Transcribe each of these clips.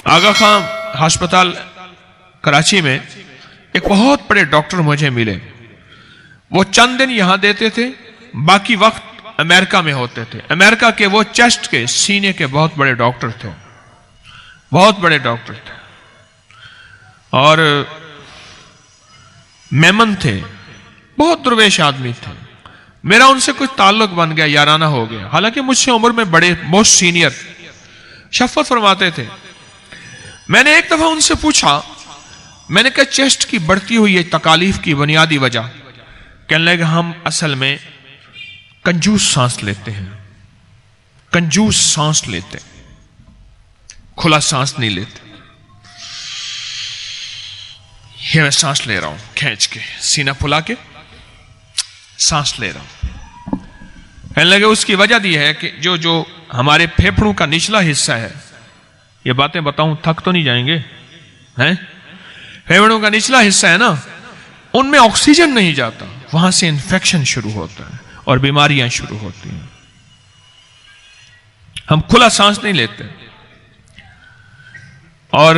आगा खां अस्पताल कराची में एक बहुत बड़े डॉक्टर मुझे मिले। वो चंद दिन यहां देते थे, बाकी वक्त अमेरिका में होते थे। अमेरिका के वो चेस्ट के सीने के बहुत बड़े डॉक्टर थे, बहुत बड़े डॉक्टर थे, और मेमन थे, बहुत दुर्वेश आदमी थे। मेरा उनसे कुछ ताल्लुक बन गया, याराना हो गया। हालांकि मुझसे उम्र में बड़े, मोस्ट सीनियर, शफकत फरमाते थे। मैंने एक दफा उनसे पूछा, मैंने कहा चेस्ट की बढ़ती हुई ये तकालीफ की बुनियादी वजह? कहने लगे हम असल में कंजूस सांस लेते हैं, कंजूस सांस लेते, खुला सांस नहीं लेते। ये मैं सांस ले रहा हूं खींच के, सीना फुला के सांस ले रहा हूं। कहने लगे उसकी वजह दी है कि जो हमारे फेफड़ों का निचला हिस्सा है, ये बातें बताऊं थक तो नहीं जाएंगे हैं? फेफड़ों का निचला हिस्सा है ना, उनमें ऑक्सीजन नहीं जाता, वहां से इन्फेक्शन शुरू होता है और बीमारियां शुरू होती हैं। हम खुला सांस नहीं लेते। और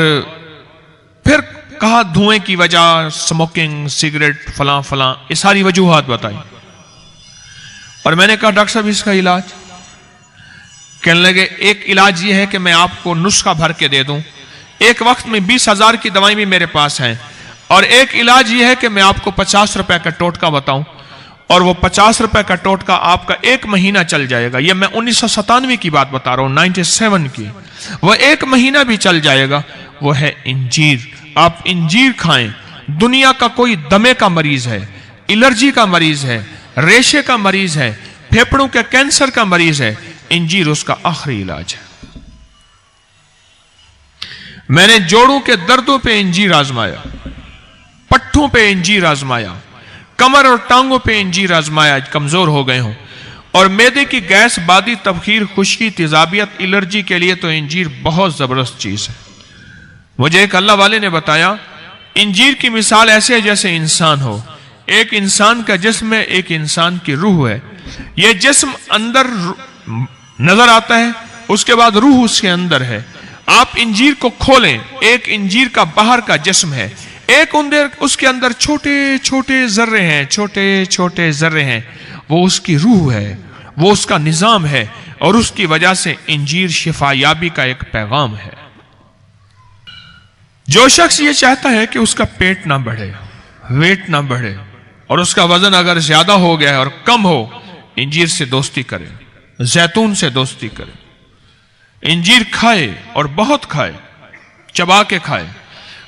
फिर कहा धुएं की वजह, स्मोकिंग, सिगरेट, फलां फलां, ये सारी वजूहात बताई। और मैंने कहा डॉक्टर साहब इसका इलाज? कहने लगे एक इलाज ये है कि मैं आपको नुस्खा भर के दे दूं, एक वक्त में 20,000 की दवाई भी मेरे पास है, और एक इलाज ये है कि मैं आपको 50 रुपए का टोटका बताऊं, और वो 50 रुपए का टोटका आपका 1 महीना चल जाएगा। ये मैं 1997 की बात बता रहा हूं, 97 की। वो 1 महीना भी चल जाएगा। वो है इंजीर। आप इंजीर खाएं। दुनिया का कोई दमे का मरीज है, एलर्जी का मरीज है, रेशे का मरीज है, फेफड़ों के कैंसर का मरीज है, इंजीर उसका आखिरी इलाज है। मैंने जोड़ों के दर्दों पे इंजीर आजमाया, पट्ठों पे इंजीर आजमाया, कमर और टांगों पे इंजीर आजमाया, कमजोर हो गए हों। और मैदे की गैस, बादी, तबखीर, खुश्की, तेजाबियत, एलर्जी के लिए तो इंजीर बहुत जबरदस्त चीज है। मुझे एक अल्लाह वाले ने बताया, इंजीर की मिसाल ऐसे है जैसे इंसान हो। एक इंसान का जिस्म है, एक इंसान की रूह है। यह जिस्म अंदर नजर आता है, उसके बाद रूह उसके अंदर है। आप इंजीर को खोलें, एक इंजीर का बाहर का जिस्म है, एक उसके अंदर छोटे छोटे जर्रे हैं, छोटे छोटे जर्रे हैं। वो उसकी रूह है, वो उसका निजाम है, और उसकी वजह से इंजीर शिफायाबी का एक पैगाम है। जो शख्स ये चाहता है कि उसका पेट ना बढ़े, वेट ना बढ़े, और उसका वजन अगर ज्यादा हो गया है और कम हो, इंजीर से दोस्ती करे, जैतून से दोस्ती करे। इंजीर खाए और बहुत खाए, चबा के खाए,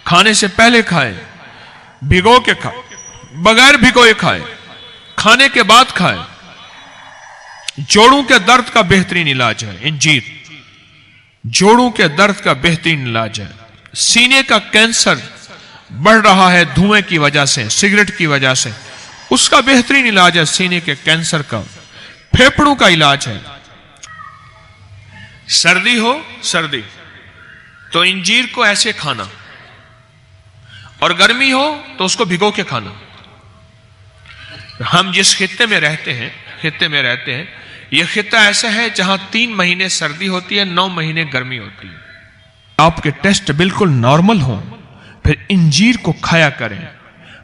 खाने से पहले खाए, भिगो के खाए, बगैर भिगोए खाए, खाने के बाद खाए। जोड़ों के दर्द का बेहतरीन इलाज है इंजीर। जोड़ों के दर्द का बेहतरीन इलाज है। सीने का कैंसर बढ़ रहा है धुएं की वजह से, सिगरेट की वजह से, उसका बेहतरीन इलाज है सीने के कैंसर का। फेफड़ों का इलाज है। सर्दी हो, सर्दी तो इंजीर को ऐसे खाना, और गर्मी हो तो उसको भिगो के खाना। हम जिस खित्ते में रहते हैं, यह खित्ता ऐसा है जहां 3 महीने सर्दी होती है, 9 महीने गर्मी होती है। आपके टेस्ट बिल्कुल नॉर्मल हो, फिर इंजीर को खाया करें।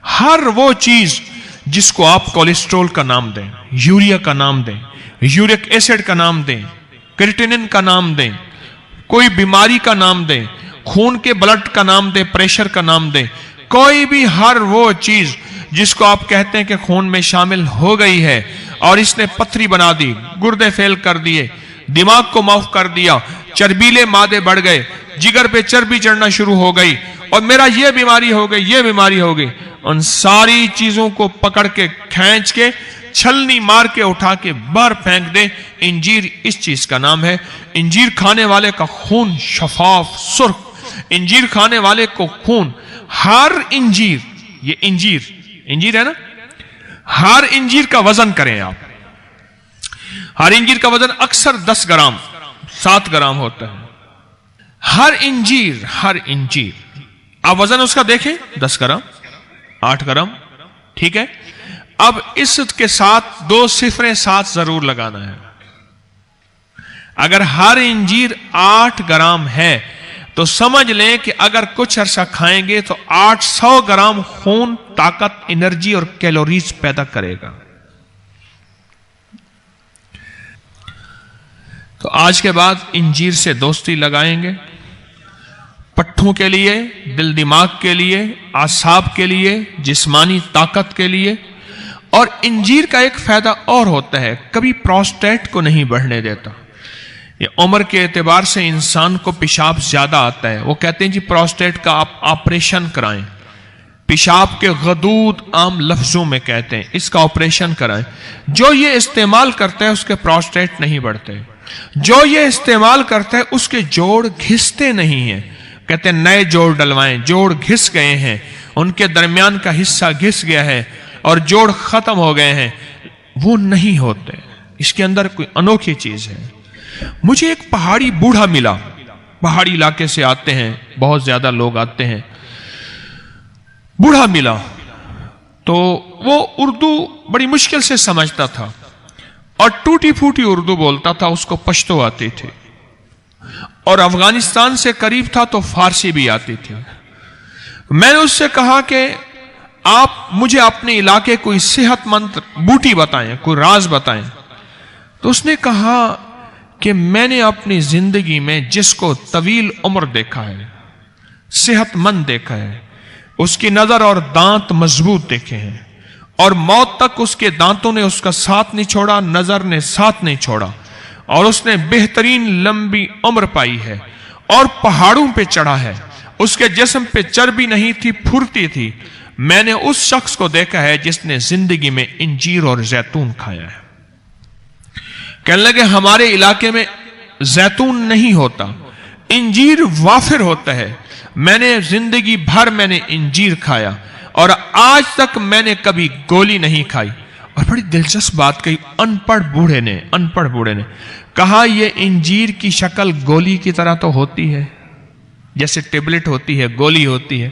हर वो चीज जिसको आप कोलेस्ट्रॉल का नाम दें, यूरिया का नाम दें, यूरिक एसिड का नाम दें, क्रिएटिनिन का नाम दें, कोई बीमारी का नाम दें, खून के ब्लड का नाम दें, प्रेशर का नाम दें, कोई भी हर वो चीज जिसको आप कहते हैं कि खून में शामिल हो गई है और इसने पथरी बना दी, गुर्दे फेल कर दिए, दिमाग को माफ कर दिया, चर्बीले मादे बढ़ गए, जिगर पे चर्बी चढ़ना शुरू हो गई, और मेरा ये बीमारी हो गई, ये बीमारी हो गई, उन सारी चीजों को पकड़ के, खींच के, छलनी मार के उठा के बाहर फेंक दे। इंजीर इस चीज का नाम है। इंजीर खाने वाले का खून शफाफ सुर्ख, इंजीर खाने वाले को खून, हर इंजीर, ये इंजीर है ना, हर इंजीर का वजन करें आप। हर इंजीर का वजन अक्सर 10 ग्राम 7 ग्राम होता है। हर इंजीर आप वजन उसका देखें, 10 ग्राम 8 ग्राम, ठीक है। अब इसके साथ 2 सिफरें 7 जरूर लगाना है। अगर हर इंजीर 8 ग्राम है तो समझ लें कि अगर कुछ अरसा खाएंगे तो 800 ग्राम खून, ताकत, एनर्जी और कैलोरीज पैदा करेगा। तो आज के बाद इंजीर से दोस्ती लगाएंगे, पट्ठों के लिए, दिल दिमाग के लिए, आसाब के लिए, जिस्मानी ताकत के लिए। और इंजीर का एक फायदा और होता है, कभी प्रोस्टेट को नहीं बढ़ने देता। ये उम्र के एतबार से इंसान को पेशाब ज्यादा आता है, वो कहते हैं जी प्रोस्टेट का आप ऑपरेशन कराएं। पेशाब के गदूद आम लफ्जों में कहते हैं, इसका ऑपरेशन कराएं। जो ये इस्तेमाल करता है उसके प्रोस्टेट नहीं बढ़ते, जो ये इस्तेमाल करता है उसके जोड़ घिसते नहीं हैं। कहते हैं नए जोड़ डलवाएं, जोड़ घिस गए हैं, उनके दरमियान का हिस्सा घिस गया है और जोड़ खत्म हो गए हैं, वो नहीं होते। इसके अंदर कोई अनोखी चीज है। मुझे एक पहाड़ी बूढ़ा मिला, पहाड़ी इलाके से आते हैं, बहुत ज्यादा लोग आते हैं। बूढ़ा मिला तो वो उर्दू बड़ी मुश्किल से समझता था और टूटी फूटी उर्दू बोलता था, उसको पश्तो आती थी और अफगानिस्तान से करीब था तो फारसी भी आती थी। मैंने उससे कहा कि आप मुझे अपने इलाके कोई सेहतमंद बूटी बताएं, कोई राज बताएं। तो उसने कहा कि मैंने अपनी जिंदगी में जिसको तवील उम्र देखा है, सेहतमंद देखा है, उसकी नजर और दांत मजबूत देखे हैं और मौत तक उसके दांतों ने उसका साथ नहीं छोड़ा, नजर ने साथ नहीं छोड़ा और उसने बेहतरीन लंबी उम्र पाई है और पहाड़ों पे चढ़ा है, उसके जिस्म पे चर्बी नहीं थी, फुर्ती थी। मैंने उस शख्स को देखा है जिसने जिंदगी में इंजीर और जैतून खाया है। कहने लगे हमारे इलाके में जैतून नहीं होता, इंजीर वाफिर होता है। मैंने जिंदगी भर मैंने इंजीर खाया और आज तक मैंने कभी गोली नहीं खाई। और बड़ी दिलचस्प बात कही अनपढ़ बूढ़े ने कहा, यह इंजीर की शक्ल गोली की तरह तो होती है, जैसे टेबलेट होती है, गोली होती है,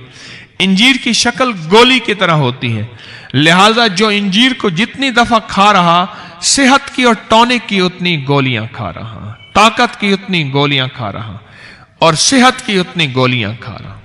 इंजीर की शक्ल गोली की तरह होती है। लिहाजा जो इंजीर को जितनी दफा खा रहा, सेहत की और टॉनिक की उतनी गोलियां खा रहा, ताकत की उतनी गोलियां खा रहा और सेहत की उतनी गोलियां खा रहा।